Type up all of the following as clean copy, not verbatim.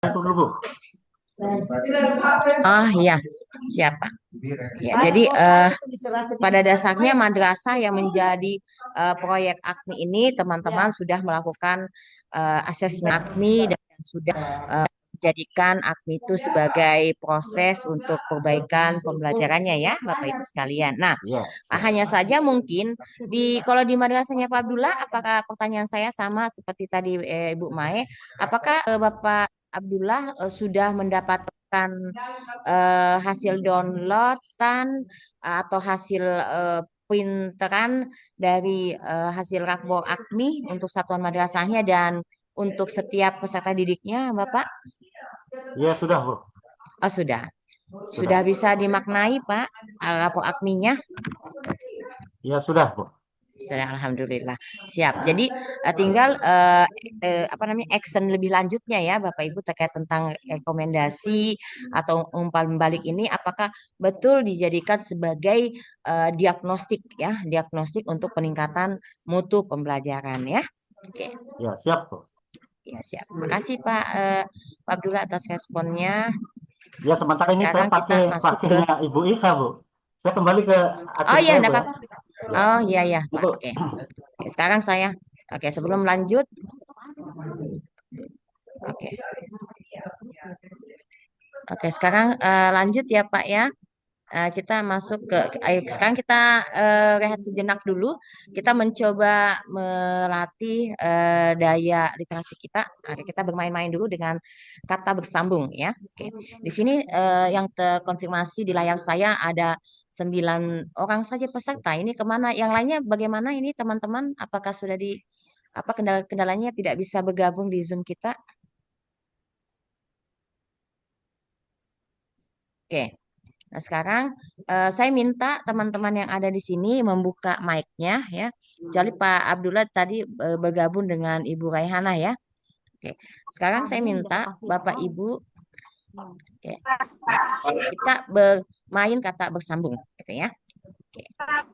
Dulu, Bu. Oh iya, siapa? Ya, jadi pada dasarnya madrasah yang menjadi proyek AKMI ini teman-teman sudah melakukan asesmen AKMI dan sudah menjadikan AKMI itu sebagai proses untuk perbaikan pembelajarannya ya, Bapak Ibu sekalian. Nah, Iya, siap. hanya saja mungkin kalau di madrasahnya Pak Abdullah, apakah pertanyaan saya sama seperti tadi Ibu Mae, apakah Bapak Abdullah sudah mendapatkan hasil downloadan atau hasil printeran dari hasil rapor AKMI untuk satuan madrasahnya dan untuk setiap peserta didiknya, Bapak? Iya, sudah, Bu. Oh, sudah. Sudah Sudah. bisa dimaknai, Pak, rapor AKMI-nya? Iya, sudah, Bu. Sudah, alhamdulillah. Siap. Jadi tinggal apa namanya action lebih lanjutnya ya Bapak Ibu terkait tentang rekomendasi atau umpan balik ini apakah betul dijadikan sebagai diagnostik ya, diagnostik untuk peningkatan mutu pembelajaran ya. Oke. Ya, siap, Bu. Ya, siap. Terima kasih Pak Abdullah atas responnya. Ya, sementara ini saya Sekarang kita pakai masuk ke pakainya Ibu Ika, Bu. Saya kembali ke Oh acara iya, saya, Bu, enggak ya. apa-apa. Ya, Oh iya ya, ya, Pak. Bu. Oke. Oke, sekarang saya Oke, sebelum lanjut, oke. Oke, sekarang lanjut ya Pak ya. Kita masuk sekarang kita rehat sejenak dulu. Kita mencoba melatih daya literasi kita. Kita bermain-main dulu dengan kata bersambung ya. Oke. Di sini yang terkonfirmasi di layar saya ada 9 orang saja peserta. Ini kemana? Yang lainnya bagaimana ini teman-teman? Apakah sudah apa kendalanya tidak bisa bergabung di Zoom kita? Oke. Nah, sekarang saya minta teman-teman yang ada di sini membuka mic-nya ya. Kecuali Pak Abdullah tadi bergabung dengan Ibu Raihana ya. Oke. Sekarang saya minta Bapak Ibu oke, kita bermain kata bersambung gitu ya. Oke.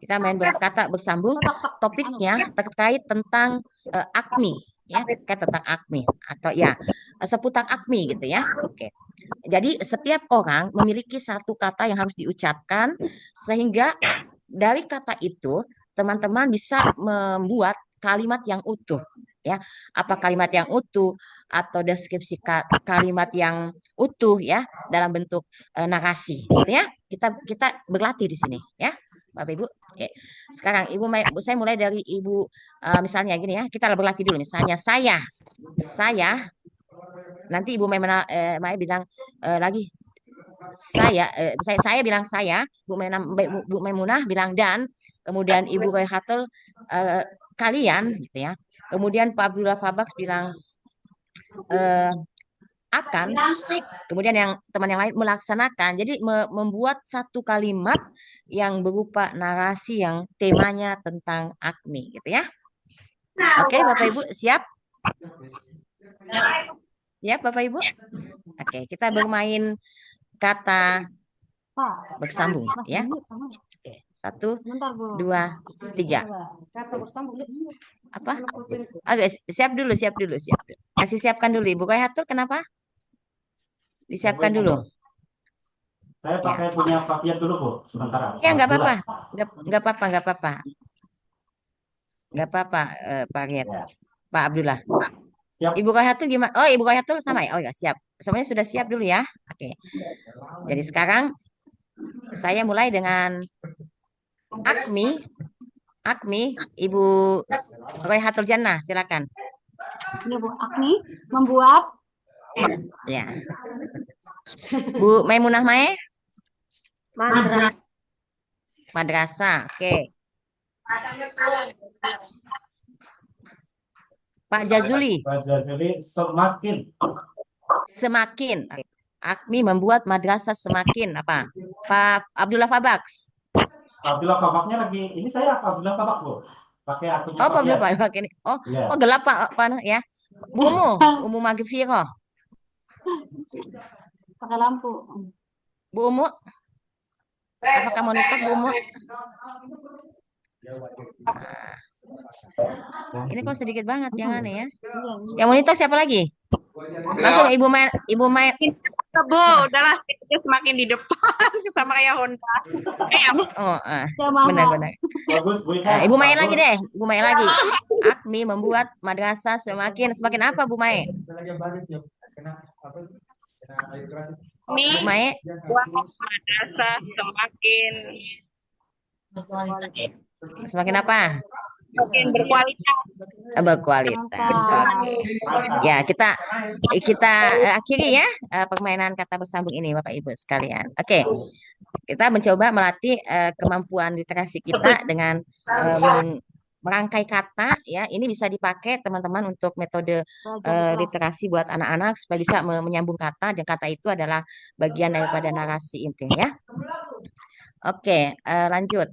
Kita main kata bersambung. Topiknya terkait tentang AKMI ya, terkait tentang AKMI atau ya seputar AKMI gitu ya. Oke. Jadi setiap orang memiliki satu kata yang harus diucapkan sehingga dari kata itu teman-teman bisa membuat kalimat yang utuh ya. Apa kalimat yang utuh atau deskripsi kalimat yang utuh ya dalam bentuk narasi gitu ya. Kita berlatih di sini ya. Bapak Ibu. Oke. Sekarang saya mulai dari Ibu misalnya gini ya. Kita berlatih dulu misalnya saya nanti Ibu Maya bilang lagi saya bilang Bu Maimunah bilang dan kemudian Ibu Royhatul eh, kalian gitu ya. Kemudian Pak Abdullah Fabaks bilang eh, akan, kemudian yang teman yang lain melaksanakan. Jadi membuat satu kalimat yang berupa narasi yang temanya tentang AKMI gitu ya. Oke, Bapak Ibu siap? Ya, Bapak Ibu. Oke, kita bermain kata bersambung ya. Oke, satu, dua, tiga. Apa? Oke, siap dulu. Kasih siapkan dulu, Ibu Khayatul, kenapa? Ya, Bu, Disiapkan ini, Bu. dulu. Saya pakai Ya, punya Pak dulu, Bu. Sementara. ya nggak Alhamdulillah. apa-apa, nggak apa-apa, Pak Riet, Ya, Pak Abdullah. siap. Ibu Khayatul gimana? Oh, Ibu Khayatul sama ya? Oh ya, siap. Semuanya sudah siap dulu ya. Oke. Jadi sekarang saya mulai dengan AKMI. AKMI, Ibu Royhatul Jannah, silakan. Ini Bu Agni membuat Ya. Bu Maimunah Mae, madrasah. Oke. Pak Jazuli, Jadi semakin semakin. AKMI membuat madrasah semakin apa? Pak Abdullah Fabaks. Abdullah Kabaknya lagi. Ini saya Abdullah Kabak, Bu. Pakai akunnya Oh, Pak Pak Abdullah Fiat. Fabaks ini. Oh, Iya. gelap Pak ya. Bu Umu Magfiro. pakai lampu. Bu Umu, apakah monitor Bu Umu? Nah, ini kok sedikit banget yang aneh ya. Iya, Yang monitor siapa lagi? Langsung Ibu Mai. Bu, udahlah dia semakin di depan sama kayak Honda. Oh, Semangat. benar-benar. Bagus, Bu Ika. Ibu Mai lagi Bagus. deh, Ibu Mai lagi. AKMI membuat madrasah semakin apa Bu Mai? Ini Bu Mai, buat madrasah semakin semakin apa? berkualitas. Berkualitas. Oke. Ya, kita akhiri ya permainan kata bersambung ini Bapak Ibu sekalian. Oke. Kita mencoba melatih kemampuan literasi kita dengan merangkai kata ya. Ini bisa dipakai teman-teman untuk metode literasi buat anak-anak supaya bisa menyambung kata, dan kata itu adalah bagian daripada narasi intinya. Oke, lanjut.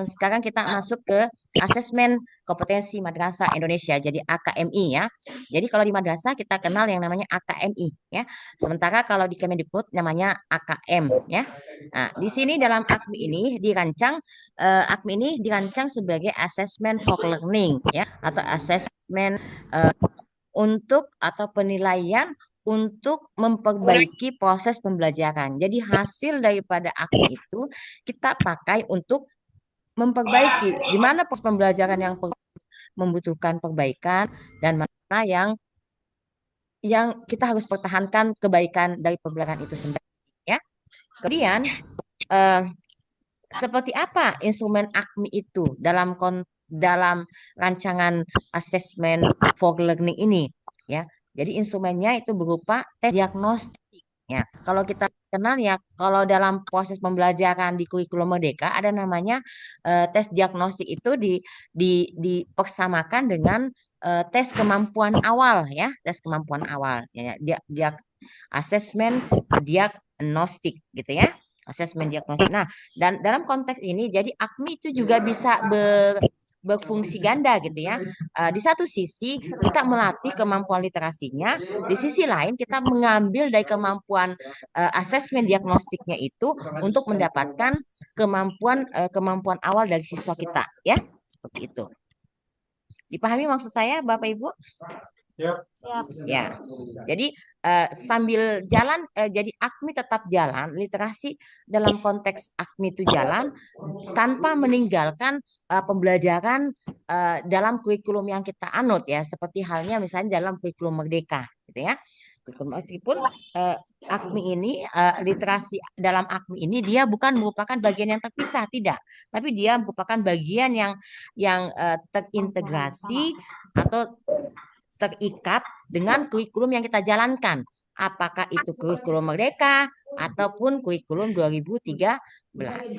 Sekarang kita masuk ke asesmen kompetensi madrasah Indonesia, jadi AKMI ya. Jadi kalau di madrasah kita kenal yang namanya AKMI ya. Sementara kalau di Kemendikbud namanya AKM ya. Nah, di sini dalam AKMI ini dirancang sebagai assessment for learning ya, atau assessment untuk atau penilaian untuk memperbaiki proses pembelajaran. Jadi hasil daripada AKMI itu kita pakai untuk memperbaiki di mana proses pembelajaran yang membutuhkan perbaikan dan mana yang kita harus pertahankan kebaikan dari pembelajaran itu sendiri ya. Kemudian seperti apa instrumen AKMI itu dalam rancangan assessment for learning ini ya. Jadi instrumennya itu berupa tes diagnostik ya. Kalau kita kenal ya, kalau dalam proses pembelajaran di kurikulum Merdeka ada namanya tes diagnostik itu dipersamakan dengan tes kemampuan awal ya, tes kemampuan awal ya, assessment diagnostik gitu ya. Asesmen diagnostik. Nah, dan dalam konteks ini jadi AKMI itu juga bisa berfungsi ganda gitu ya. Di satu sisi kita melatih kemampuan literasinya, di sisi lain kita mengambil dari kemampuan asesmen diagnostiknya itu untuk mendapatkan kemampuan awal dari siswa kita ya. Seperti itu. Dipahami maksud saya Bapak Ibu? Siap. Ya, jadi sambil jalan, jadi AKMI tetap jalan, literasi dalam konteks AKMI itu jalan tanpa meninggalkan pembelajaran dalam kurikulum yang kita anut ya, seperti halnya misalnya dalam kurikulum Merdeka, gitu ya. Meskipun AKMI ini literasi dalam AKMI ini dia bukan merupakan bagian yang terpisah, tidak, tapi dia merupakan bagian yang terintegrasi atau terikat dengan kurikulum yang kita jalankan. Apakah itu kurikulum Merdeka ataupun kurikulum 2013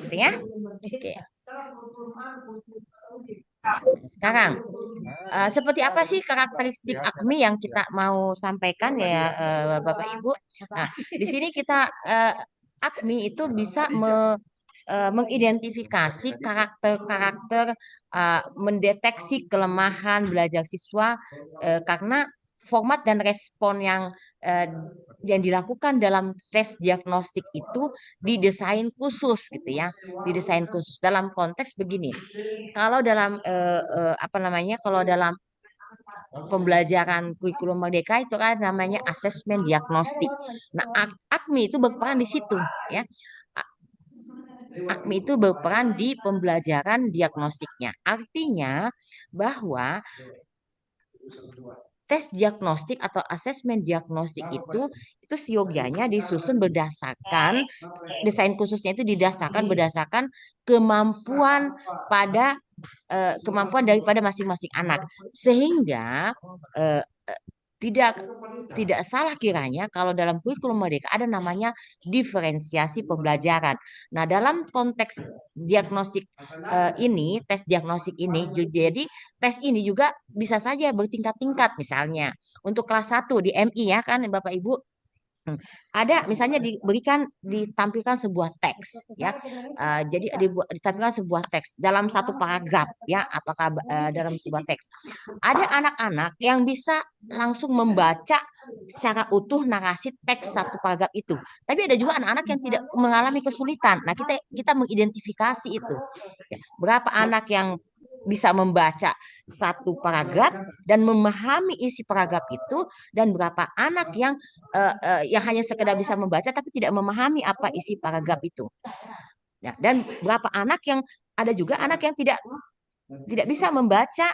gitu ya. Oke. Sekarang seperti apa sih karakteristik AKMI yang kita mau sampaikan ya Bapak Ibu? Nah, di sini kita AKMI itu bisa mengidentifikasi karakter-karakter, mendeteksi kelemahan belajar siswa karena format dan respon yang dilakukan dalam tes diagnostik itu didesain khusus gitu ya, didesain khusus dalam konteks begini. Kalau dalam kalau dalam pembelajaran kurikulum Merdeka itu kan namanya asesmen diagnostik. Nah, AKMI itu berperan di situ ya. AKMI itu berperan di pembelajaran diagnostiknya. Artinya bahwa tes diagnostik atau asesmen diagnostik itu siogianya disusun berdasarkan desain khususnya itu berdasarkan kemampuan daripada masing-masing anak, sehingga tidak salah kiranya kalau dalam kurikulum Merdeka ada namanya diferensiasi pembelajaran. Nah, dalam konteks diagnostik tes diagnostik ini, jadi tes ini juga bisa saja bertingkat-tingkat. Misalnya untuk kelas 1 di MI ya kan Bapak Ibu, ada misalnya ditampilkan sebuah teks ya, jadi ditampilkan sebuah teks dalam satu paragraf ya, apakah dalam sebuah teks ada anak-anak yang bisa langsung membaca secara utuh narasi teks satu paragraf itu, tapi ada juga anak-anak yang tidak mengalami kesulitan. Nah, kita mengidentifikasi itu ya, berapa anak yang bisa membaca satu paragraf dan memahami isi paragraf itu, dan berapa anak yang hanya sekedar bisa membaca tapi tidak memahami apa isi paragraf itu. Nah, dan berapa anak yang ada juga anak yang tidak bisa membaca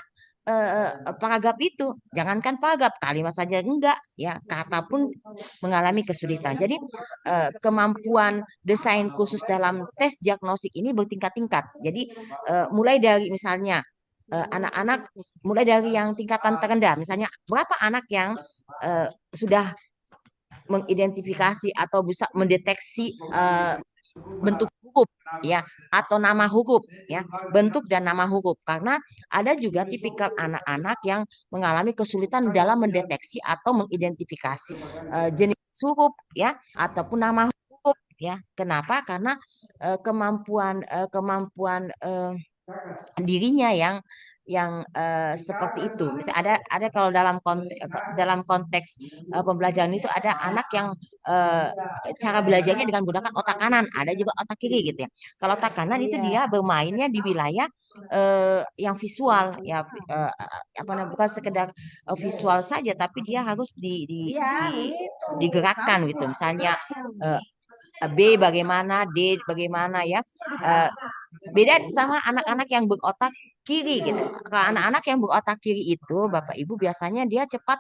paragraf itu. Jangankan paragraf, kalimat saja enggak, ya, kata pun mengalami kesulitan. Jadi kemampuan desain khusus dalam tes diagnostik ini bertingkat-tingkat. Jadi mulai dari misalnya anak-anak mulai dari yang tingkatan terendah, misalnya berapa anak yang sudah mengidentifikasi atau bisa mendeteksi bentuk huruf, ya, atau nama huruf, ya, bentuk dan nama huruf. Karena ada juga tipikal anak-anak yang mengalami kesulitan dalam mendeteksi atau mengidentifikasi jenis huruf, ya, ataupun nama huruf, ya. Kenapa? Karena kemampuan dirinya yang seperti itu. Misalnya ada kalau dalam konteks pembelajaran itu ada anak yang cara belajarnya dengan menggunakan otak kanan, ada juga otak kiri gitu ya. Kalau otak kanan itu dia bermainnya di wilayah yang visual, ya, apa namanya, bukan sekedar visual saja, tapi dia harus digerakkan gitu. Misalnya B bagaimana, D bagaimana, ya. Beda sama anak-anak yang berotak kiri gitu. Kalau anak-anak yang berotak kiri itu, Bapak Ibu, biasanya dia cepat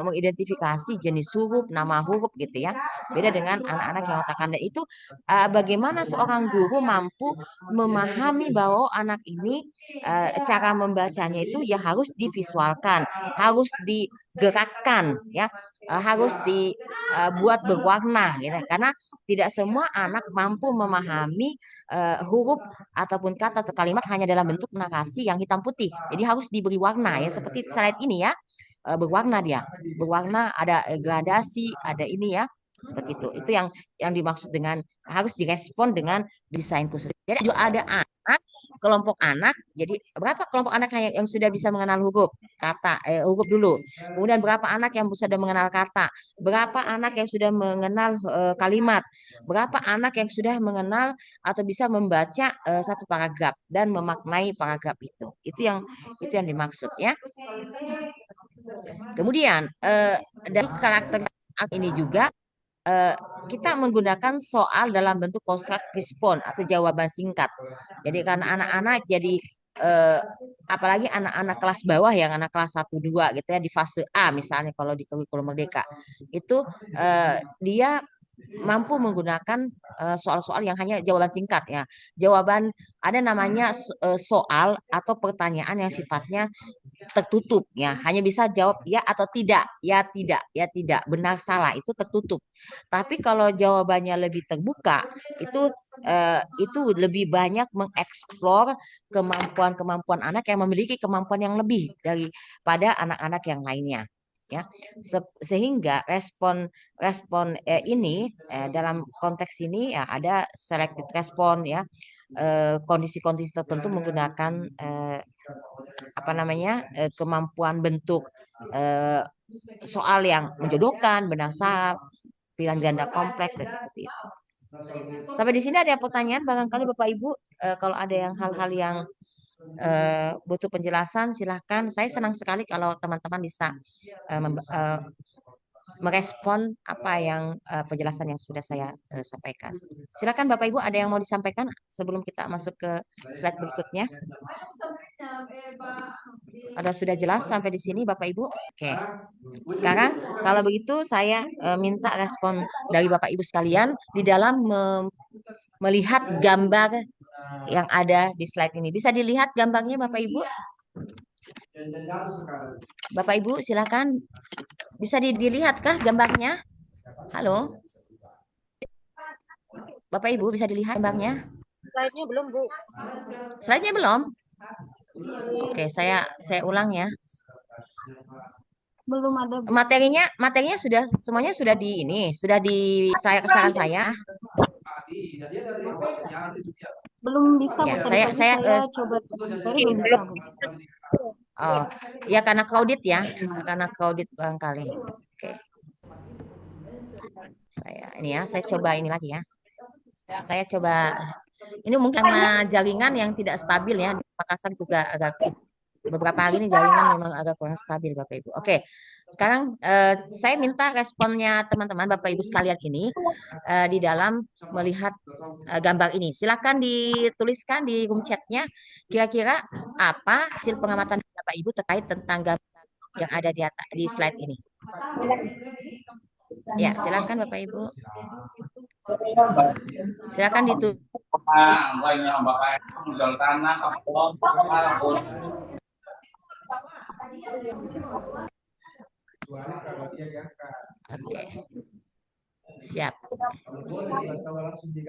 mengidentifikasi jenis huruf, nama huruf gitu ya. Beda dengan anak-anak yang otak kanan. Itu bagaimana seorang guru mampu memahami bahwa anak ini cara membacanya itu ya harus divisualkan, harus digerakkan, ya. Harus dibuat berwarna gitu. Karena tidak semua anak mampu memahami huruf ataupun kata atau kalimat hanya dalam bentuk narasi yang hitam putih. Jadi harus diberi warna, ya, seperti slide ini, ya. Berwarna dia. Berwarna, ada gradasi, ada ini, ya. Seperti itu. Itu yang dimaksud dengan harus direspon dengan desain khusus. Jadi juga ada kelompok anak. Jadi berapa kelompok anak yang sudah bisa mengenal huruf kata, huruf dulu. Kemudian berapa anak yang sudah mengenal kata, berapa anak yang sudah mengenal kalimat, berapa anak yang sudah mengenal atau bisa membaca satu paragraf dan memaknai paragraf itu. Itu yang dimaksud, ya. Kemudian dari karakter ini juga kita menggunakan soal dalam bentuk konstruk respon atau jawaban singkat. Jadi karena anak-anak jadi apalagi anak-anak kelas bawah, yang anak kelas 1 2 gitu ya, di fase A misalnya kalau di kurikulum Merdeka. Itu dia mampu menggunakan soal-soal yang hanya jawaban singkat, ya. Jawaban, ada namanya soal atau pertanyaan yang sifatnya tertutup, ya, hanya bisa jawab ya atau tidak, ya tidak, ya tidak, benar salah, itu tertutup. Tapi kalau jawabannya lebih terbuka, itu lebih banyak mengeksplor kemampuan anak yang memiliki kemampuan yang lebih daripada anak-anak yang lainnya, ya. Sehingga respon ini dalam konteks ini, ya, ada selected respon, ya. Kondisi-kondisi tertentu menggunakan apa namanya, kemampuan bentuk soal yang menjodohkan, benang saham, pilihan ganda kompleks, ya, seperti itu. Sampai di sini ada pertanyaan barangkali Bapak Ibu. Kalau ada hal-hal yang butuh penjelasan, silahkan. Saya senang sekali kalau teman-teman bisa merespon apa yang penjelasan yang sudah saya sampaikan. Silakan Bapak Ibu, ada yang mau disampaikan sebelum kita masuk ke slide berikutnya? Ada sudah jelas sampai di sini Bapak Ibu? Oke. Sekarang kalau begitu saya minta respon dari Bapak Ibu sekalian di dalam melihat gambar yang ada di slide ini. Bisa dilihat gambarnya Bapak Ibu? Bapak Ibu silakan. Bisa dilihatkah gambarnya? Halo? Bapak Ibu bisa dilihat gambarnya? Slide-nya belum, Bu. Slide-nya belum? Oke, saya ulang, ya. Belum ada, Bu. Materinya sudah semuanya sudah di saya kesaran saya. Belum bisa, Ya, Bu. Tadi saya coba belum bisa, Bu. Oh, ya karena crowded, ya. Karena crowded barangkali. Oke. Saya coba ini lagi, ya. Saya coba Ini mungkin karena jaringan yang tidak stabil ya. Di Makassar juga agak beberapa hari ini jaringan memang agak kurang stabil Bapak Ibu. Oke, sekarang saya minta responnya teman-teman Bapak Ibu sekalian ini di dalam melihat gambar ini. Silakan dituliskan di room chatnya kira-kira apa hasil pengamatan Bapak Ibu terkait tentang gambar yang ada di slide ini. Ya, silakan Bapak Ibu. Silakan ditulis. Oke. Siap.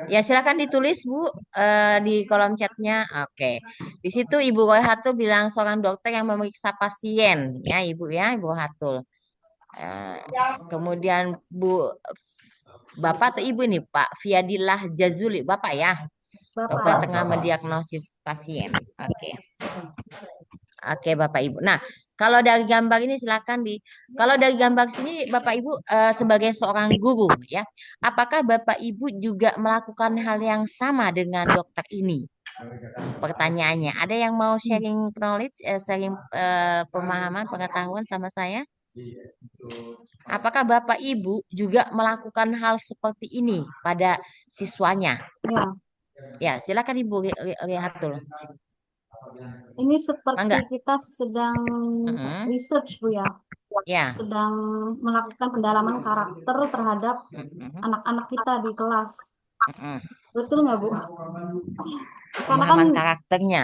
Ya, silakan ditulis Bu di kolom chatnya. Oke. Di situ Ibu Royhatul bilang seorang dokter yang memeriksa pasien ya Ibu ya, Ibu Hatul. Kemudian Bapak atau Ibu nih Pak Fiadillah Jazuli, Bapak ya. Dokter tengah mendiagnosis pasien. Oke. Oke Bapak Ibu. Nah, kalau dari gambar ini silakan kalau dari gambar sini Bapak Ibu sebagai seorang guru ya, apakah Bapak Ibu juga melakukan hal yang sama dengan dokter ini? Pertanyaannya, ada yang mau sharing knowledge, sharing pemahaman, pengetahuan sama saya? Apakah Bapak Ibu juga melakukan hal seperti ini pada siswanya? Ya, Ya, silakan Ibu Rihatul. ini seperti Mangga. kita sedang research Bu ya, Ya. sedang melakukan pendalaman karakter terhadap anak-anak kita di kelas. Betul nggak Bu? Karena kan Pemahaman karakternya.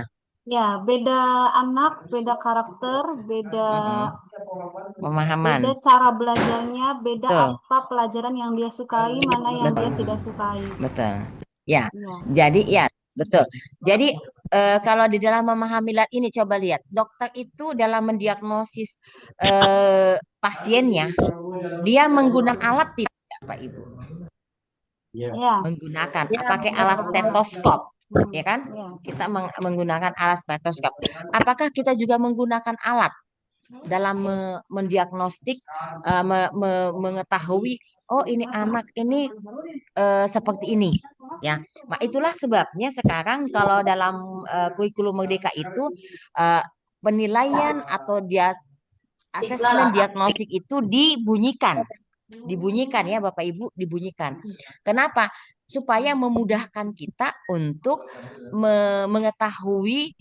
ya beda anak, beda karakter, beda Pemahaman. beda cara belajarnya, beda Betul. apa pelajaran yang dia sukai, mana yang dia tidak sukai. Betul. Ya. Ya. Jadi ya, betul. Jadi kalau di dalam memahami ini coba lihat, dokter itu dalam mendiagnosis pasiennya, dia menggunakan alat tidak, Pak Ibu? Ya. Menggunakan, pakai alat stetoskop, ya kan? Kita menggunakan alat stetoskop. Apakah kita juga menggunakan alat dalam mendiagnostik, mengetahui, oh ini anak ini seperti ini, ya. Nah, itulah sebabnya sekarang kalau dalam kurikulum Merdeka itu penilaian atau asesmen diagnostik itu dibunyikan ya Bapak Ibu, dibunyikan. Kenapa? Supaya memudahkan kita untuk mengetahui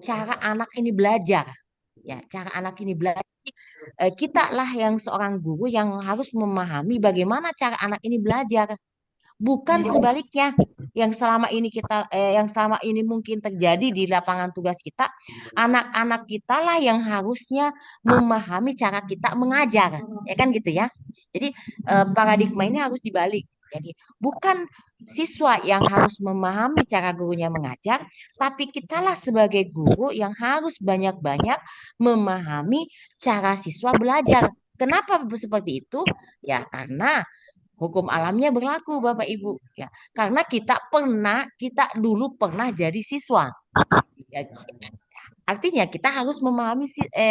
cara anak ini belajar, ya, cara anak ini belajar. Kita lah yang seorang guru yang harus memahami bagaimana cara anak ini belajar, bukan sebaliknya yang selama ini mungkin terjadi di lapangan tugas kita. Anak-anak kita lah yang harusnya memahami cara kita mengajar, ya kan gitu ya. Jadi paradigma ini harus dibalik. Jadi bukan siswa yang harus memahami cara gurunya mengajar, tapi kitalah sebagai guru yang harus banyak-banyak memahami cara siswa belajar. Kenapa seperti itu? Ya karena hukum alamnya berlaku Bapak Ibu, ya. Karena kita dulu pernah jadi siswa. Ya, artinya kita harus memahami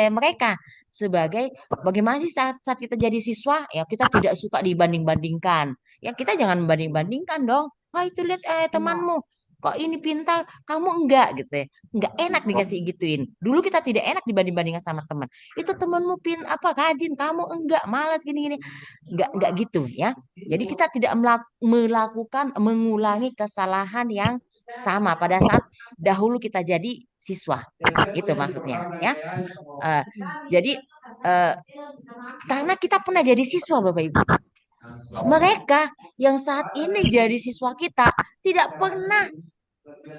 mereka sebagai bagaimana sih saat kita jadi siswa, ya kita tidak suka dibanding-bandingkan. Ya kita jangan membanding-bandingkan dong. Wah itu lihat temanmu kok ini pintar, kamu enggak gitu ya. Enggak enak dikasih gituin. Dulu kita tidak enak dibanding-bandingkan sama teman. Itu temanmu rajin, kamu enggak, malas gini-gini. Enggak gitu ya. Jadi kita tidak mengulangi kesalahan yang sama pada saat dahulu kita jadi siswa. Itu maksudnya ya. Jadi karena kita pernah jadi siswa Bapak Ibu. Mereka yang saat ini jadi siswa kita tidak pernah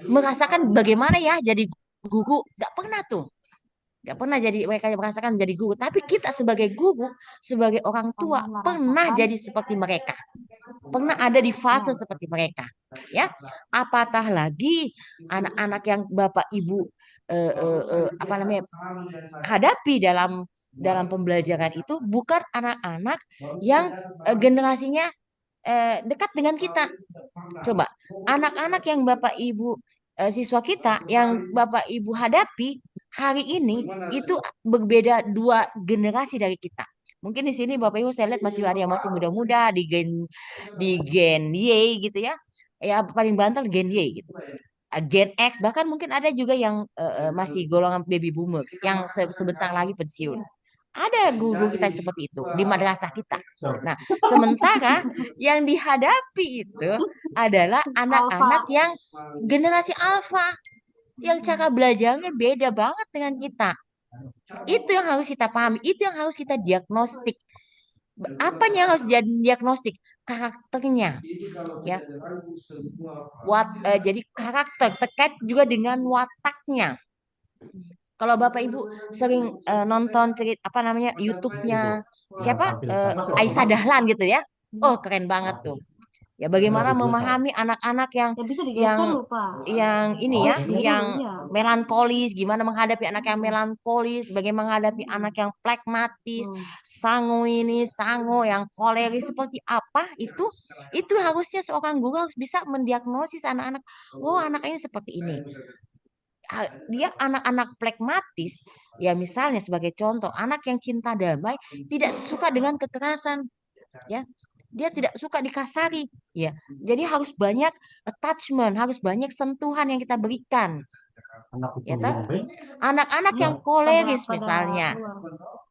merasakan bagaimana ya jadi guru, nggak pernah tuh, nggak pernah jadi mereka yang merasakan jadi guru. Tapi kita sebagai guru, sebagai orang tua pernah jadi seperti mereka, pernah ada di fase seperti mereka, ya. Apatah lagi anak-anak yang Bapak Ibu hadapi dalam pembelajaran itu bukan anak-anak yang generasinya dekat dengan kita. Coba anak-anak yang Bapak Ibu siswa kita yang Bapak Ibu hadapi hari ini itu berbeda dua generasi dari kita. Mungkin di sini Bapak Ibu saya lihat masih ada yang masih muda-muda di gen Y gitu ya. ya paling banter Gen Y gitu. Gen X, bahkan mungkin ada juga yang masih golongan baby boomers yang sebentar lagi pensiun. Ada guru kita seperti itu di madrasah kita. Nah, sementara yang dihadapi itu adalah anak-anak Alfa. yang generasi alfa, yang cara belajarnya beda banget dengan kita. Itu yang harus kita pahami, itu yang harus kita diagnostik. Apanya yang harus jadi diagnostik? Karakternya, ya. Jadi karakter terkait juga dengan wataknya. Kalau Bapak Ibu sering nonton apa namanya YouTube-nya siapa Aisyah Dahlan gitu ya, oh keren banget tuh. Ya bagaimana memahami anak-anak Ya bisa digeser loh, Pak. yang ini ya, Iya, yang iya. melankolis, gimana menghadapi anak yang melankolis, bagaimana menghadapi anak yang pragmatis, sangu yang koleris seperti apa itu harusnya seorang guru harus bisa mendiagnosis anak-anak. Oh, anak ini seperti ini. Dia anak-anak pragmatis, ya misalnya sebagai contoh, anak yang cinta damai, tidak suka dengan kekerasan, ya. Dia tidak suka dikasari, ya. Jadi harus banyak attachment, harus banyak sentuhan yang kita berikan. Ya toh? Anak-anak yang koleris misalnya.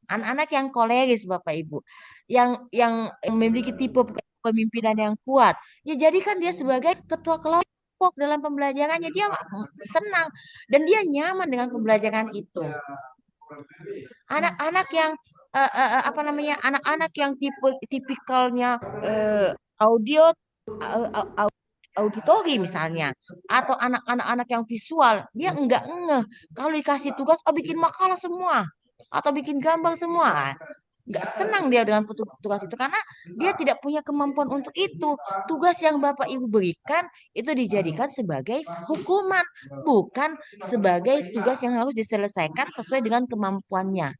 Anak-anak yang koleris Bapak Ibu, yang memiliki tipe kepemimpinan yang kuat, ya jadikan dia sebagai ketua kelompok dalam pembelajarannya, dia senang dan dia nyaman dengan pembelajaran itu. Anak-anak yang apa namanya, anak-anak yang tipikalnya auditori misalnya, atau anak-anak yang visual, dia enggak ngeh kalau dikasih tugas bikin makalah semua atau bikin gambar semua. Nggak senang dia dengan tugas itu karena dia tidak punya kemampuan untuk itu. Tugas yang Bapak Ibu berikan itu dijadikan sebagai hukuman, bukan sebagai tugas yang harus diselesaikan sesuai dengan kemampuannya.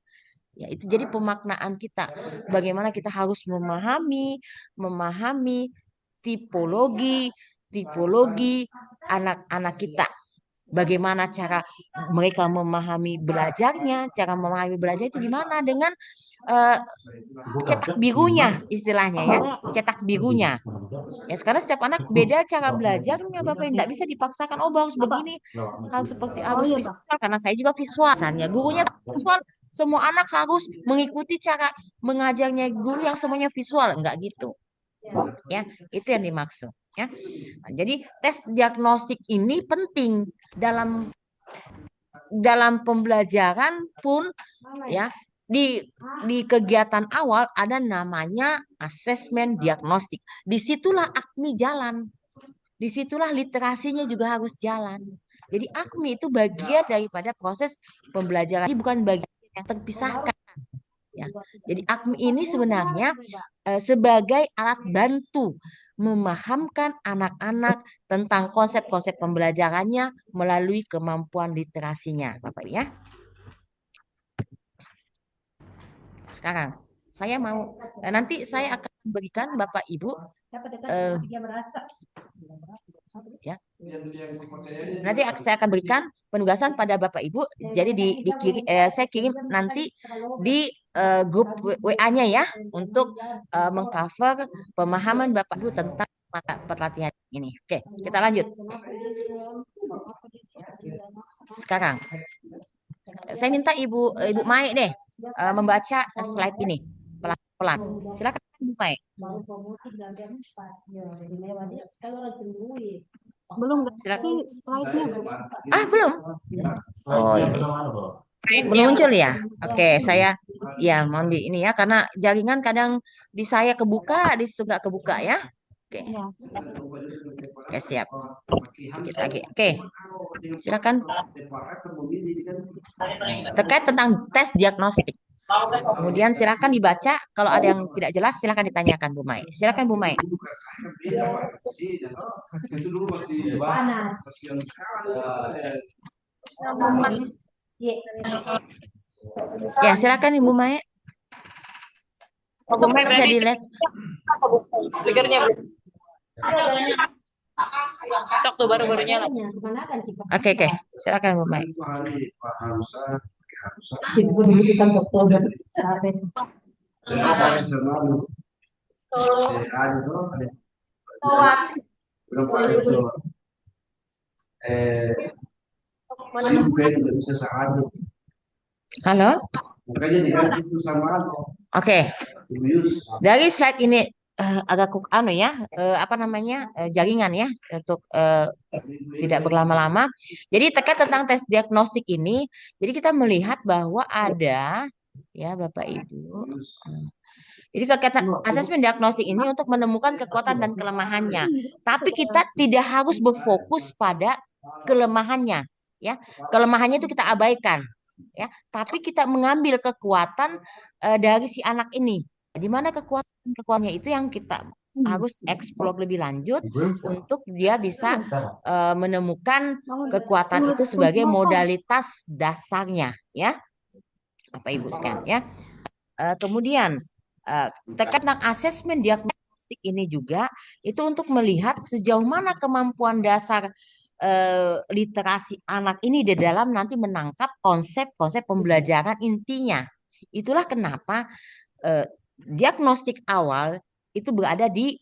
Ya, itu jadi pemaknaan kita. Bagaimana kita harus memahami tipologi anak-anak kita. Bagaimana cara mereka memahami belajarnya, cara memahami belajar itu gimana dengan cetak birunya istilahnya ya, cetak birunya. Ya sekarang setiap anak beda cara belajarnya Bapak, tidak bisa dipaksakan harus begini, harus iya, visual karena saya juga visual. Misalnya gurunya visual, semua anak harus mengikuti cara mengajarnya guru yang semuanya visual, enggak gitu. Ya, itu yang dimaksud ya. Nah, jadi tes diagnostik ini penting dalam pembelajaran pun ya. Di kegiatan awal ada namanya asesmen diagnostik. Disitulah AKMI jalan. Disitulah literasinya juga harus jalan. Jadi AKMI itu bagian daripada proses pembelajaran. Ini bukan bagian yang terpisahkan. Ya. Jadi AKMI ini sebenarnya sebagai alat bantu memahamkan anak-anak tentang konsep-konsep pembelajarannya melalui kemampuan literasinya, Bapak ya. Sekarang saya mau nanti saya akan berikan Bapak Ibu ya. Nanti saya akan berikan penugasan pada Bapak Ibu. Jadi saya kirim nanti di grup WA-nya ya untuk mengcover pemahaman Bapak Ibu tentang mata pelatihan ini. Oke, kita lanjut. Sekarang saya minta Ibu Mai deh membaca slide ini pelan-pelan. Silakan Ibu Mai. Belum ganti slide-nya. Belum. Oh, belum muncul ya. Oke, saya ya mohon ini ya karena jaringan kadang di saya kebuka, di situ nggak kebuka ya. Oke. Oke, siap. Dikit lagi. Oke. Silakan. Terkait tentang tes diagnostik. Kemudian silakan dibaca. Kalau ada yang tidak jelas silakan ditanyakan Bu Mai. Silakan Bu Mai. Ya, silakan Ibu Mai. Bu Mai bisa dilihat. Speakernya sok tuh baru nyala. Oke, silakan Bu Mai. Kenapa itu? Si bukan tidak bisa seaduk. Halo? Makanya diganti itu sama apa? Oke. Bius. Dari slide ini agak apa namanya jaringan ya untuk tidak berlama-lama. Jadi terkait tentang tes diagnostik ini, jadi kita melihat bahwa ada ya Bapak Ibu. Jadi terkait asesmen diagnostik ini untuk menemukan kekuatan dan kelemahannya. Tapi kita tidak harus berfokus pada kelemahannya, ya. Kelemahannya itu kita abaikan, ya. Tapi kita mengambil kekuatan dari si anak ini. Di mana kekuatannya itu yang kita harus eksplor lebih lanjut untuk dia bisa menemukan kekuatan itu sebagai modalitas dasarnya, ya, Bapak Ibu sekalian, ya. Kemudian terkait dengan asesmen diagnostik ini juga itu untuk melihat sejauh mana kemampuan dasar literasi anak ini di dalam nanti menangkap konsep-konsep pembelajaran intinya. Itulah kenapa diagnostik awal itu berada di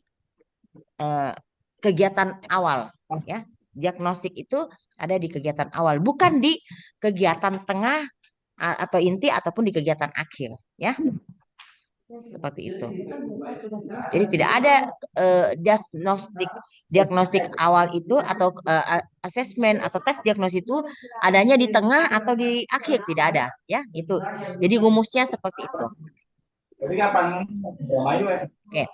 kegiatan awal, ya. Diagnostik itu ada di kegiatan awal, bukan di kegiatan tengah atau inti ataupun di kegiatan akhir, ya. Seperti itu. Jadi tidak ada diagnostik awal itu atau asesmen atau tes diagnosis itu adanya di tengah atau di akhir, tidak ada, ya. Itu. Jadi rumusnya seperti itu. Oke.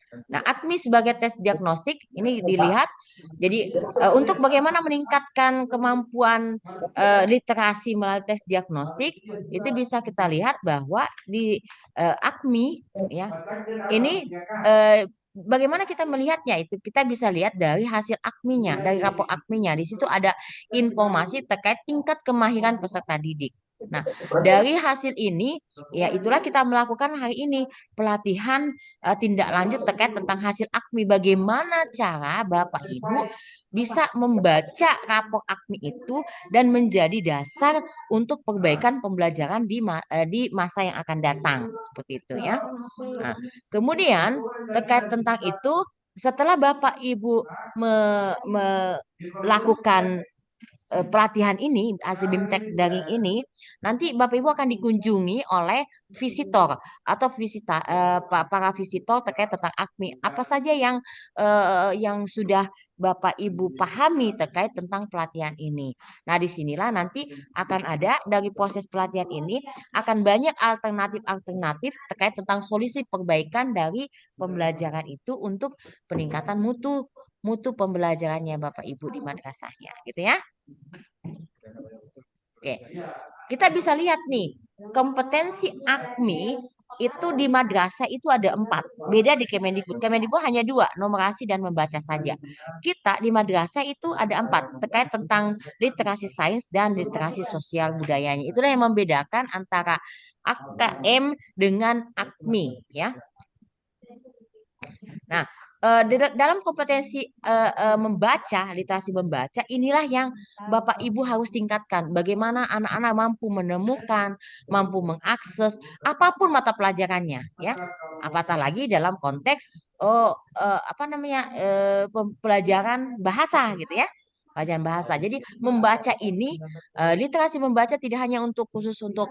Nah, ADMI sebagai tes diagnostik ini dilihat. Jadi untuk bagaimana meningkatkan kemampuan literasi melalui tes diagnostik itu bisa kita lihat bahwa di ADMI, ya, ini bagaimana kita melihatnya itu kita bisa lihat dari hasil ADMI-nya, dari rapor ADMI-nya. Di situ ada informasi terkait tingkat kemahiran peserta didik. Nah, dari hasil ini, ya itulah kita melakukan hari ini pelatihan tindak lanjut terkait tentang hasil ADMI. Bagaimana cara Bapak Ibu bisa membaca rapor ADMI itu dan menjadi dasar untuk perbaikan pembelajaran di masa yang akan datang, seperti itu, ya. Nah, kemudian terkait tentang itu, setelah Bapak Ibu melakukan pelatihan ini, hasil BIMTEK daring ini, nanti Bapak Ibu akan dikunjungi oleh visitor atau para visitor terkait tentang ADMI. Apa saja yang sudah Bapak Ibu pahami terkait tentang pelatihan ini. Nah, disinilah nanti akan ada dari proses pelatihan ini akan banyak alternatif-alternatif terkait tentang solusi perbaikan dari pembelajaran itu untuk peningkatan mutu pembelajarannya Bapak Ibu di madrasahnya, gitu ya. Oke, kita bisa lihat nih kompetensi ADMI itu di madrasah itu ada 4. Beda di Kemendikbud. Kemendikbud hanya 2, numerasi dan membaca saja. Kita di madrasah itu ada 4 terkait tentang literasi sains dan literasi sosial budayanya. Itulah yang membedakan antara AKM dengan ADMI, ya. Nah, dalam kompetensi membaca, literasi membaca, inilah yang Bapak Ibu harus tingkatkan. Bagaimana anak-anak mampu menemukan, mampu mengakses apapun mata pelajarannya, ya. Apatah lagi dalam konteks pelajaran bahasa, gitu ya. Pelajaran bahasa. Jadi membaca ini, literasi membaca tidak hanya khusus untuk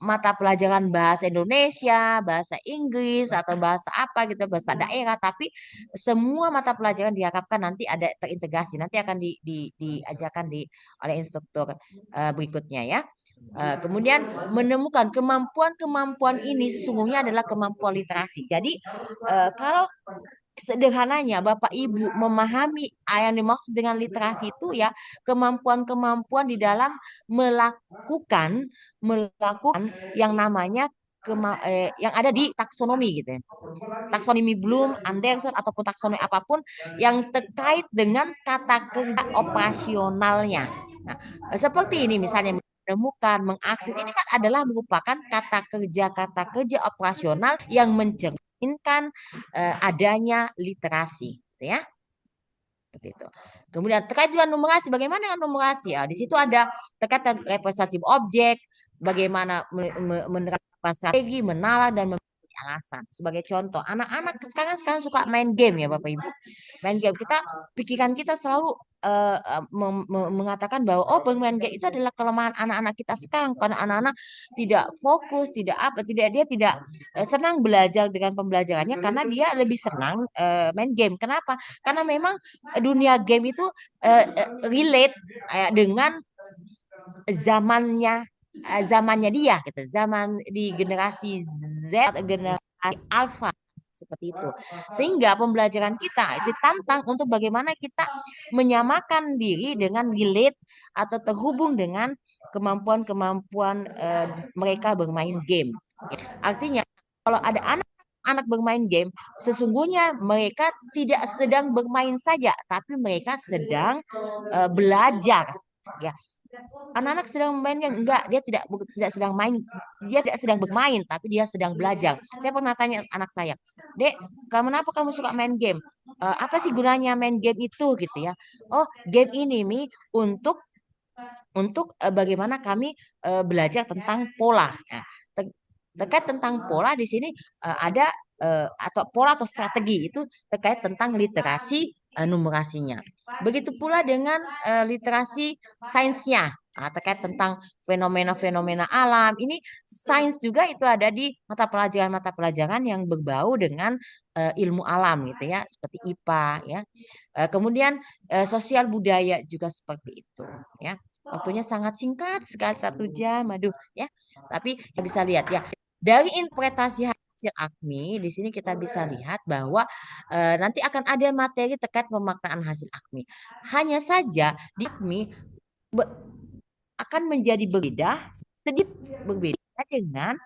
mata pelajaran bahasa Indonesia, bahasa Inggris, atau bahasa apa gitu, bahasa daerah, tapi semua mata pelajaran diharapkan nanti ada terintegrasi. Nanti akan diajarkan oleh instruktur berikutnya, ya. Kemudian menemukan kemampuan ini sesungguhnya adalah kemampuan literasi. Jadi kalau sederhananya Bapak Ibu memahami yang dimaksud dengan literasi itu, ya, kemampuan-kemampuan di dalam melakukan yang namanya yang ada di taksonomi, gitu ya. Taksonomi Bloom, Anderson ataupun taksonomi apapun yang terkait dengan kata kerja operasionalnya. Nah, seperti ini misalnya menemukan, mengakses, ini kan adalah merupakan kata kerja operasional yang mencerminkan adanya literasi, gitu ya. Seperti itu. Kemudian terkait dengan numerasi, bagaimana dengan numerasi? Ya, di situ ada terkait dengan representatif objek, bagaimana menerapkan strategi, menalar dan alasan. Sebagai contoh, anak-anak sekarang suka main game ya Bapak Ibu. Main game pikiran kita selalu mengatakan bahwa oh bermain game itu adalah kelemahan anak-anak kita sekarang karena anak-anak tidak fokus, dia tidak senang belajar dengan pembelajarannya karena dia lebih senang main game. Kenapa? Karena memang dunia game itu relate dengan zamannya dia gitu, zaman di generasi Z, generasi Alpha seperti itu. Sehingga pembelajaran kita ditantang untuk bagaimana kita menyamakan diri dengan relate atau terhubung dengan kemampuan-kemampuan mereka bermain game. Artinya kalau ada anak bermain game, sesungguhnya mereka tidak sedang bermain saja, tapi mereka sedang belajar. Ya, anak-anak sedang bermain game, enggak, dia tidak sedang main, dia tidak sedang bermain, tapi dia sedang belajar. Saya pernah tanya anak saya, Dek, kenapa kamu suka main game? Apa sih gunanya main game itu gitu ya? Oh, game ini Mi untuk bagaimana kami belajar tentang pola. Nah, terkait tentang pola di sini ada atau pola atau strategi itu terkait tentang literasi numerasinya. Begitu pula dengan literasi sainsnya terkait tentang fenomena-fenomena alam. Ini sains juga itu ada di mata pelajaran yang berbau dengan ilmu alam gitu ya, seperti IPA ya. Kemudian sosial budaya juga seperti itu ya. Waktunya sangat singkat sekali 1 jam, aduh ya. Tapi kita bisa lihat ya dari interpretasi hasil AKMI di sini kita bisa lihat bahwa nanti akan ada materi terkait pemaknaan hasil AKMI. Hanya saja di AKMI akan menjadi sedikit berbeda dengan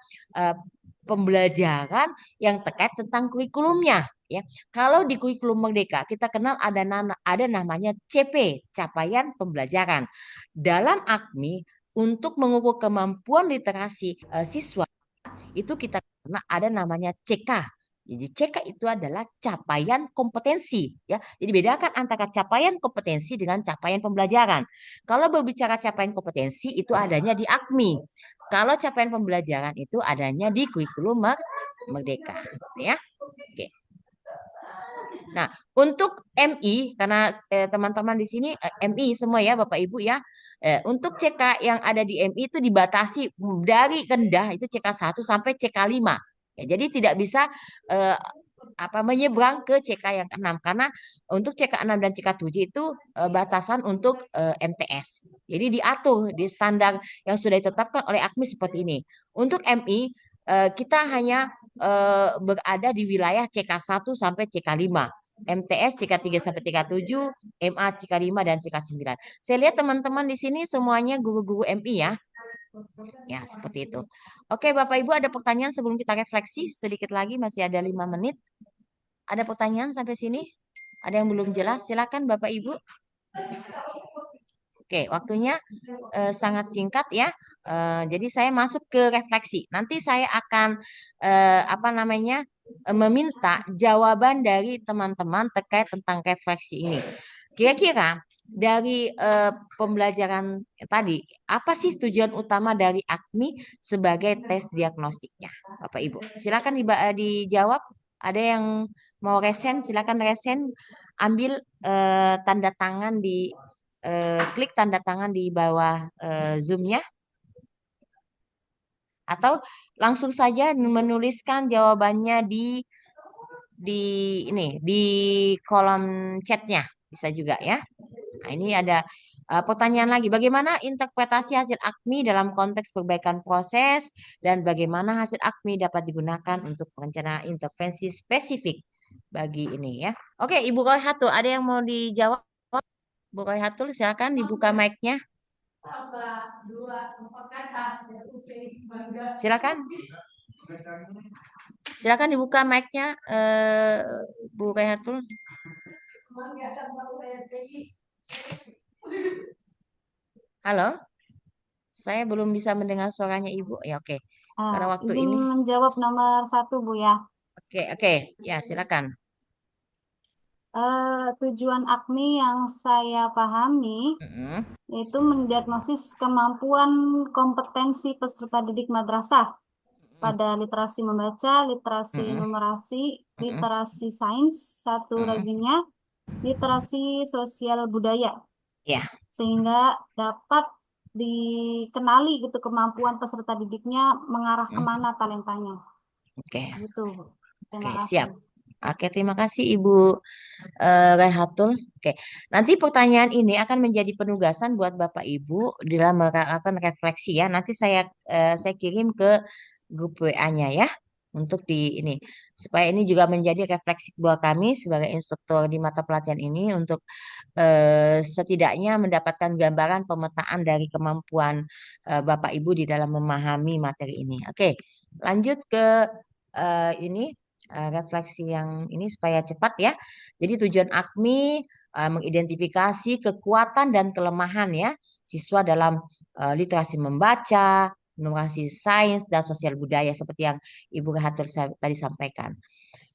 pembelajaran yang terkait tentang kurikulumnya. Ya, kalau di kurikulum Merdeka kita kenal ada namanya CP, capaian pembelajaran. Dalam AKMI untuk mengukur kemampuan literasi siswa itu kita kenal ada namanya CK. Jadi CK itu adalah capaian kompetensi ya. Jadi bedakan antara capaian kompetensi dengan capaian pembelajaran. Kalau berbicara capaian kompetensi itu adanya di AKMI. Kalau capaian pembelajaran itu adanya di kurikulum Merdeka ya. Oke. Nah, untuk MI karena teman-teman di sini MI semua ya Bapak Ibu ya. Untuk CK yang ada di MI itu dibatasi dari rendah itu CK1 sampai CK5. Ya, jadi tidak bisa menyeberang ke CK yang ke-6 karena untuk CK6 dan CK7 itu batasan untuk MTS. Jadi diatur di standar yang sudah ditetapkan oleh AKMI seperti ini. Untuk MI kita hanya berada di wilayah CK1 sampai CK5. MTS CK3 sampai CK7, MA CK5 dan CK9. Saya lihat teman-teman di sini semuanya guru-guru MI ya. Ya, seperti itu. Oke, Bapak Ibu ada pertanyaan sebelum kita refleksi sedikit lagi masih ada 5 menit. Ada pertanyaan sampai sini? Ada yang belum jelas? Silakan Bapak Ibu. Oke, waktunya sangat singkat ya. Jadi saya masuk ke refleksi. Nanti saya akan meminta jawaban dari teman-teman terkait tentang refleksi ini. Kira-kira dari pembelajaran tadi, apa sih tujuan utama dari AKMI sebagai tes diagnostiknya, Bapak Ibu? Silakan dijawab. Ada yang mau resen, silakan resen. Ambil tanda tangan klik tanda tangan di bawah Zoom-nya. Atau langsung saja menuliskan jawabannya di kolom chatnya bisa juga ya. Nah, ini ada pertanyaan lagi. Bagaimana interpretasi hasil AKMI dalam konteks perbaikan proses dan bagaimana hasil AKMI dapat digunakan untuk perencanaan intervensi spesifik bagi ini ya. Oke, Ibu Royhatul, ada yang mau dijawab? Bu Royhatul, silakan dibuka mic-nya. Silakan. Silakan dibuka mic-nya, Bu Royhatul. Halo, saya belum bisa mendengar suaranya Ibu. Ya oke. Pada waktu Izin ini. menjawab nomor 1 Bu ya. Oke. Ya silakan. Tujuan AKMI yang saya pahami yaitu mendiagnosis kemampuan kompetensi peserta didik madrasah pada literasi membaca, literasi Mm-mm. numerasi, Mm-mm. literasi sains, satu Mm-mm. laginya literasi sosial budaya, Ya, sehingga dapat dikenali gitu kemampuan peserta didiknya mengarah kemana talentanya. oke, Gitu. Terima oke, kasih. siap. Oke, terima kasih Ibu Raihatul. Oke, nanti pertanyaan ini akan menjadi penugasan buat Bapak Ibu dalam melakukan refleksi ya. Nanti saya kirim ke grup WA-nya ya untuk di ini supaya ini juga menjadi refleksi buat kami sebagai instruktur di mata pelatihan ini untuk setidaknya mendapatkan gambaran pemetaan dari kemampuan Bapak Ibu di dalam memahami materi ini. Oke, lanjut ke ini refleksi yang ini supaya cepat ya. Jadi tujuan AKMI mengidentifikasi kekuatan dan kelemahan ya siswa dalam literasi membaca, numerasi sains dan sosial budaya seperti yang Ibu Rehatur tadi sampaikan.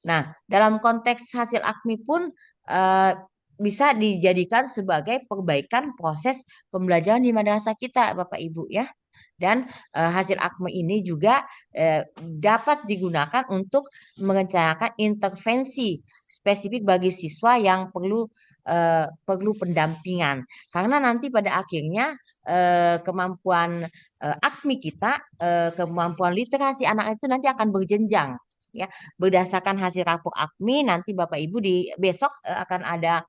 Nah, dalam konteks hasil AKMI pun eh, bisa dijadikan sebagai perbaikan proses pembelajaran di madrasah kita, Bapak Ibu ya. Dan hasil AKMI ini juga dapat digunakan untuk merencanakan intervensi spesifik bagi siswa yang perlu pendampingan. Karena nanti pada akhirnya kemampuan AKMI kita, kemampuan literasi anak itu nanti akan berjenjang. Ya, berdasarkan hasil rapor AKMI nanti Bapak Ibu di besok akan ada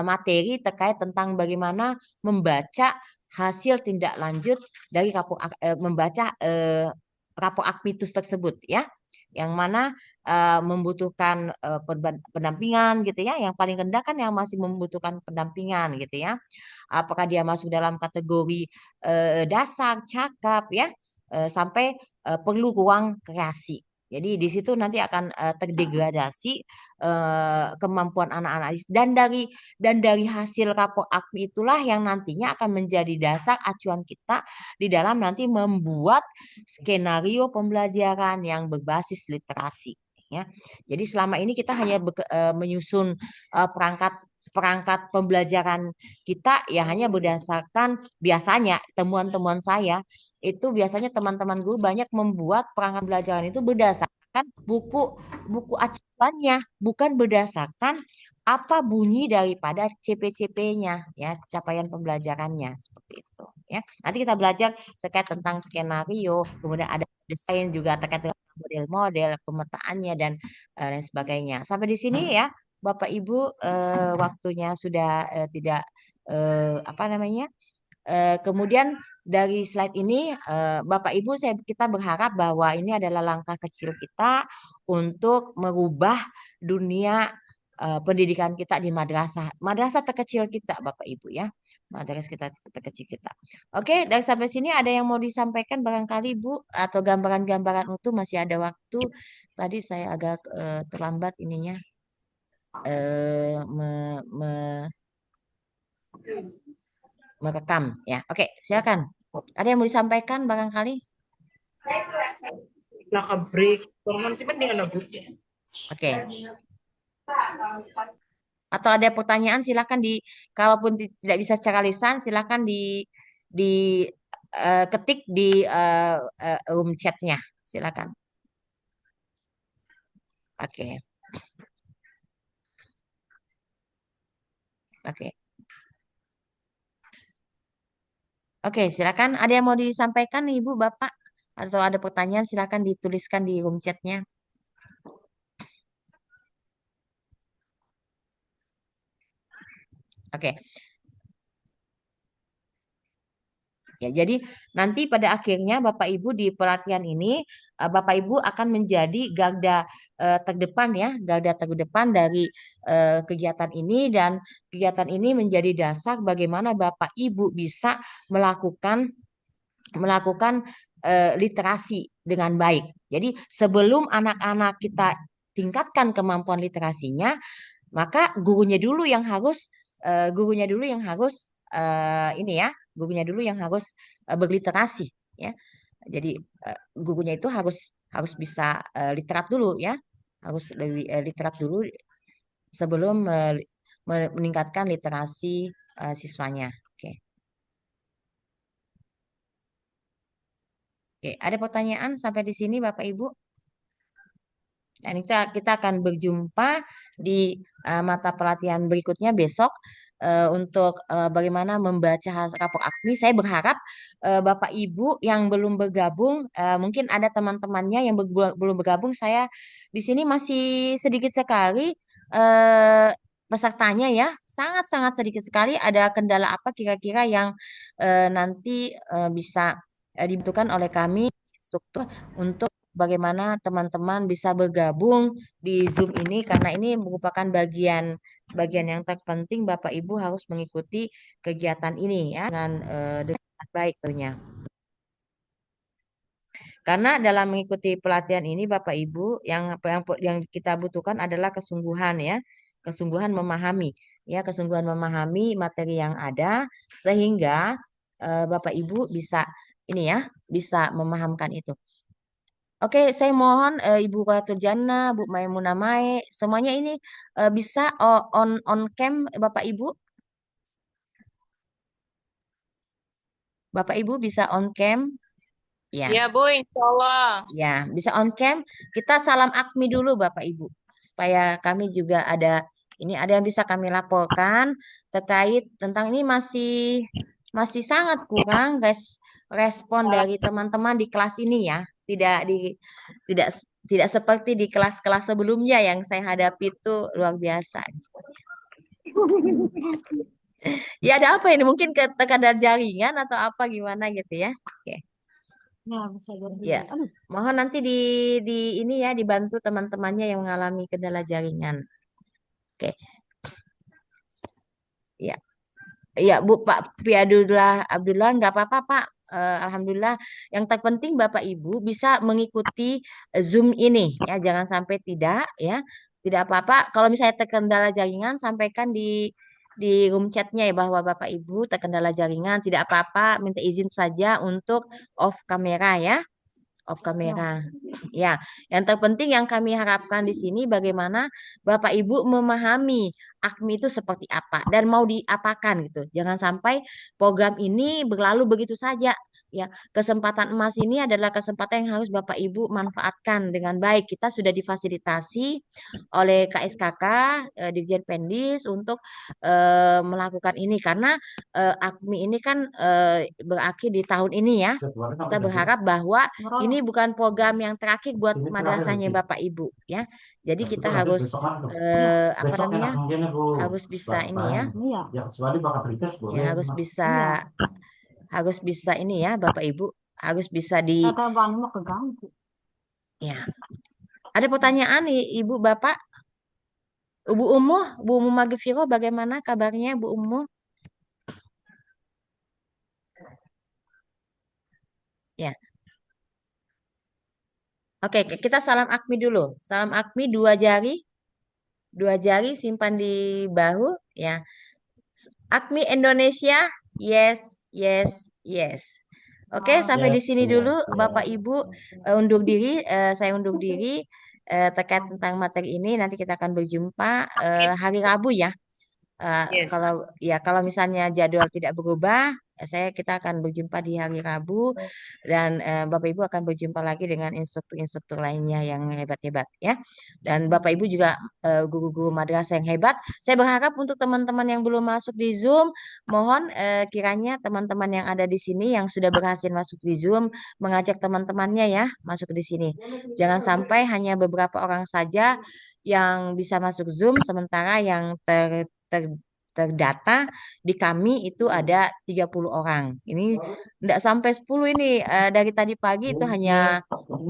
materi terkait tentang bagaimana membaca hasil tindak lanjut dari membaca rapor aktivitas tersebut ya, yang mana membutuhkan pendampingan gitu ya, yang paling rendah kan yang masih membutuhkan pendampingan gitu ya, apakah dia masuk dalam kategori dasar cakap ya, sampai perlu ruang kreasi. Jadi di situ nanti akan terdegradasi kemampuan anak-anak dan dari hasil rapor AKMI itulah yang nantinya akan menjadi dasar acuan kita di dalam nanti membuat skenario pembelajaran yang berbasis literasi. Ya, jadi selama ini kita hanya menyusun perangkat pembelajaran kita ya hanya berdasarkan biasanya temuan-temuan saya itu biasanya teman-teman guru banyak membuat perangkat pembelajaran itu berdasarkan buku acuannya, bukan berdasarkan apa bunyi daripada CP-CP-nya ya, capaian pembelajarannya seperti itu ya. Nanti kita belajar terkait tentang skenario, kemudian ada desain juga terkait dengan model-model pemetaannya dan lain sebagainya. Sampai di sini ya, Bapak Ibu, waktunya sudah tidak apa namanya? Kemudian dari slide ini, Bapak Ibu, kita berharap bahwa ini adalah langkah kecil kita untuk merubah dunia pendidikan kita di madrasah terkecil kita, Bapak Ibu ya, madrasah kita terkecil kita. Oke, dari sampai sini ada yang mau disampaikan barangkali Bu, atau gambaran-gambaran utuh masih ada waktu. Tadi saya agak terlambat ininya, merekam ya. Oke, silakan. Ada yang mau disampaikan barangkali? Nah, break. Nanti penting ada break ya. Oke. Atau ada pertanyaan silakan kalaupun tidak bisa secara lisan silakan di ketik di room chatnya. Silakan. Oke. Oke. Oke, silakan. Ada yang mau disampaikan Ibu, Bapak? Atau ada pertanyaan silakan dituliskan di room chatnya. Oke. Ya, jadi nanti pada akhirnya Bapak Ibu di pelatihan ini Bapak Ibu akan menjadi garda terdepan ya, garda terdepan dari kegiatan ini, dan kegiatan ini menjadi dasar bagaimana Bapak Ibu bisa melakukan literasi dengan baik. Jadi sebelum anak-anak kita tingkatkan kemampuan literasinya, maka gurunya dulu yang harus ini ya, gurunya dulu yang harus berliterasi ya. Jadi gurunya itu harus bisa literat dulu ya, harus literat dulu sebelum meningkatkan literasi siswanya. Oke. Oke, ada pertanyaan sampai di sini Bapak Ibu? Dan kita akan berjumpa di mata pelatihan berikutnya besok untuk bagaimana membaca rapor AKMI. Saya berharap Bapak Ibu yang belum bergabung, mungkin ada teman-temannya yang belum bergabung. Saya di sini masih sedikit sekali pesertanya ya, sangat-sangat sedikit sekali. Ada kendala apa kira-kira yang nanti bisa dibutuhkan oleh kami instruktur untuk bagaimana teman-teman bisa bergabung di Zoom ini karena ini merupakan bagian yang terpenting. Bapak Ibu harus mengikuti kegiatan ini ya dengan baik tentunya. Karena dalam mengikuti pelatihan ini Bapak Ibu yang kita butuhkan adalah kesungguhan ya, kesungguhan memahami materi yang ada sehingga Bapak Ibu bisa ini ya, bisa memahamkan itu. Oke, saya mohon Ibu Ratu Jana, Bu Maimunah Mae, semuanya ini bisa on cam Bapak Ibu. Bapak Ibu bisa on cam? Ya. Ya Bu, insya Allah. Ya, bisa on cam. Kita salam AKMI dulu Bapak Ibu, supaya kami juga ada yang bisa kami laporkan terkait tentang ini masih sangat kurang respon dari teman-teman di kelas ini ya. Tidak seperti di kelas-kelas sebelumnya yang saya hadapi itu luar biasa. Ya ada apa ini? Mungkin tekanan jaringan atau apa gimana gitu ya? Oke. Ya, bisa jadi. Ya, mohon nanti ini ya dibantu teman-temannya yang mengalami kendala jaringan. Oke. Ya. Ya, Bu Pak Abdullah nggak apa-apa Pak. Alhamdulillah. Yang terpenting Bapak Ibu bisa mengikuti Zoom ini ya, jangan sampai tidak ya. Tidak apa-apa. Kalau misalnya terkendala jaringan sampaikan di room chatnya ya bahwa Bapak Ibu terkendala jaringan, tidak apa-apa, minta izin saja untuk off kamera ya. Off kamera. Ya, yang terpenting yang kami harapkan di sini bagaimana Bapak Ibu memahami AKMI itu seperti apa dan mau diapakan gitu. Jangan sampai program ini berlalu begitu saja. Ya, kesempatan emas ini adalah kesempatan yang harus Bapak Ibu manfaatkan dengan baik. Kita sudah difasilitasi oleh KSKK, Dirjen Pendis untuk melakukan ini karena AKMI ini kan berakhir di tahun ini ya. Kita berharap bahwa ini bukan program yang terakhir buat madrasahnya Bapak Ibu ya. Jadi kita harus apa namanya? Harus bisa ini ya. Ya, kecuali bakal prikes boleh. Ya harus bisa ini ya Bapak Ibu, harus bisa Kata Bang mau keganggu. ya. Ada pertanyaan nih Ibu Bapak? Bu Umuh Magifiro bagaimana kabarnya Bu Umuh? Ya. Oke, kita salam AKMI dulu. Salam AKMI 2 jari simpan di bahu ya. AKMI Indonesia, yes, yes, yes. Oke, sampai di sini dulu Bapak Ibu undur diri, saya undur diri terkait tentang materi ini. Nanti kita akan berjumpa hari Rabu ya. Yes. Kalau misalnya jadwal tidak berubah, kita akan berjumpa di hari Rabu dan Bapak Ibu akan berjumpa lagi dengan instruktur-instruktur lainnya yang hebat-hebat ya. Dan Bapak Ibu juga guru-guru madrasah yang hebat. Saya berharap untuk teman-teman yang belum masuk di Zoom, mohon kiranya teman-teman yang ada di sini yang sudah berhasil masuk di Zoom mengajak teman-temannya ya masuk di sini. Jangan sampai hanya beberapa orang saja yang bisa masuk Zoom sementara yang terdata di kami itu ada 30 orang. Ini enggak sampai 10 ini dari tadi pagi itu hanya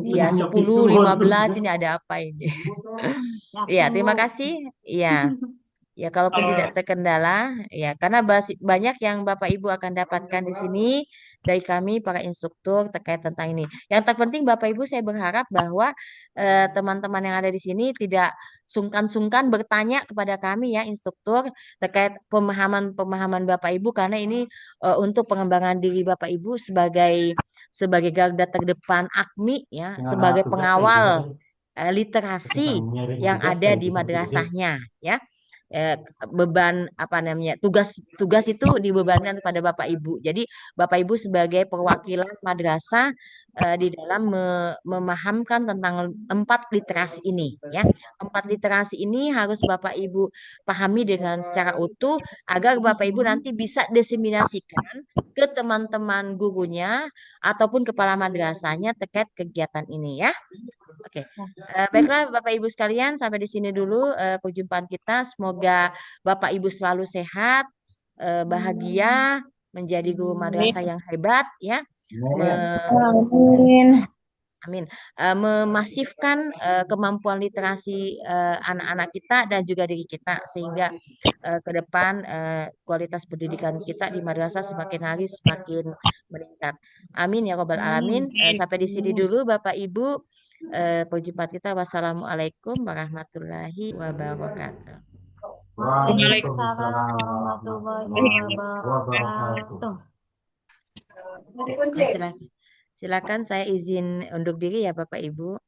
ya 10 15 ini ada apa ini. Ya, terima kasih. Ya. Ya, kalaupun tidak terkendala, ya karena banyak yang Bapak Ibu akan dapatkan di sini dari kami para instruktur terkait tentang ini. Yang terpenting Bapak Ibu saya berharap bahwa teman-teman yang ada di sini tidak sungkan-sungkan bertanya kepada kami ya instruktur terkait pemahaman Bapak Ibu karena ini untuk pengembangan diri Bapak Ibu sebagai garda terdepan AKMI ya, sebagai pengawal literasi yang ada di madrasahnya ya. beban apa namanya tugas itu dibebankan kepada Bapak Ibu. Jadi Bapak Ibu sebagai perwakilan madrasah di dalam memahamkan tentang 4 literasi ini ya. 4 literasi ini harus Bapak Ibu pahami dengan secara utuh agar Bapak Ibu nanti bisa diseminasikan ke teman-teman gurunya ataupun kepala madrasahnya terkait kegiatan ini ya. Oke, baiklah Bapak Ibu sekalian, sampai di sini dulu perjumpaan kita. Semoga Bapak Ibu selalu sehat, bahagia, menjadi guru madrasah yang hebat ya. Amin. Amin. Memasifkan kemampuan literasi anak-anak kita dan juga diri kita sehingga ke depan kualitas pendidikan kita di madrasah semakin hari semakin meningkat. Amin ya robbal alamin. Sampai di sini dulu Bapak Ibu perjumpaan kita. Wassalamualaikum warahmatullahi wabarakatuh. Waalaikumsalam warahmatullahi wabarakatuh. Silakan saya izin undur diri ya Bapak Ibu.